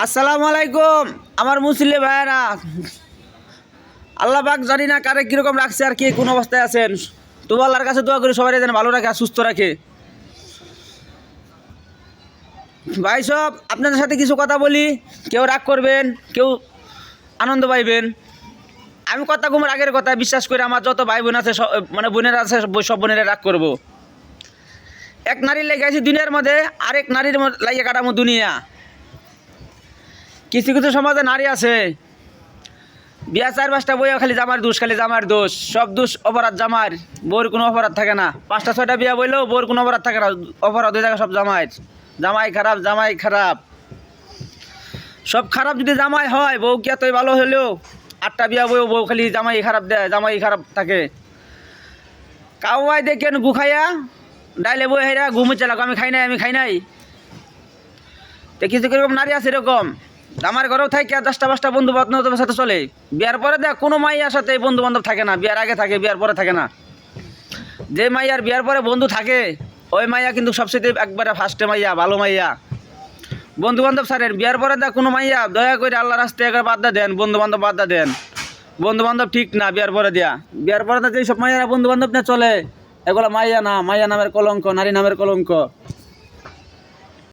আসসালামু আলাইকুম আমার মুসলিম ভাইয়েরা। আল্লাহ পাক জানি না কারে কীরকম রাখছে আর কে কোন অবস্থায় আছেন। তবু আল্লাহর কাছে দোয়া করি সবাই যেন ভালো রাখে আর সুস্থ রাখে। ভাই সব আপনাদের সাথে কিছু কথা বলি, কেউ রাগ করবেন, কেউ আনন্দ পাইবেন। আমি কথা কুমার আগের কথা বিশ্বাস করে আমার যত ভাই বোন আছে মানে বোনেরা আছে সব বোনেরা রাগ করব। এক নারীর লেগে আছি দুনিয়ার মধ্যে, আরেক নারীর লাগিয়ে কাটামো দুনিয়া। কিছু কিছু সমাজে নারী আছে বিয়া 4-5টা বইয়া খালি জামার দোষ, খালি জামার দোষ, সব দোষ অপরাধ জামার, বউর কোনো অপরাধ থাকে না। 5টা 6টা বিয়া বইলেও বউর কোনো অপরাধ থাকে না, অপরাধ হয়ে থাকে সব জামাইয়ের। জামাই খারাপ, জামাই খারাপ, সব খারাপ। যদি জামাই হয় বউ কি এতই ভালো হলেও 8টা বিয়া বইও বউ খালি জামাই খারাপ দেয়, জামাই খারাপ থাকে। কাউয়াই দেখেন গুখাইয়া ডাইলে বই হেরা ঘুমে চালাক, আমি খাই নাই, আমি খাই নাই। তো কিছু কিরকম নারী আছে এরকম, আমার ঘরেও থাকে 10টা 5টা বন্ধু বান্ধবের সাথে চলে। বিয়ার পরে দেখ কোনো মাইয়ার সাথে বন্ধু বান্ধব থাকে না, বিয়ার আগে থাকে, বিয়ার পরে থাকে না। যে মাইয়ার বিয়ার পরে বন্ধু থাকে ওই মাইয়া কিন্তু সবচেয়ে একবারে ফার্স্টে মাইয়া, ভালো মাইয়া। বন্ধু বান্ধব ছাড়েন, বিয়ার পরে দেখ কোনো মাইয়া দয়া করে আল্লাহ রাস্তায় একবার বাদ দেন, বন্ধু বান্ধব বাদ দেন। বন্ধু বান্ধব ঠিক না বিয়ার পরে দিয়া, বিয়ার পরে যেসব মাইয়ারা বন্ধু বান্ধব না চলে এগুলো মাইয়া না, মাইয়া নামের কলঙ্ক, নারী নামের কলঙ্ক।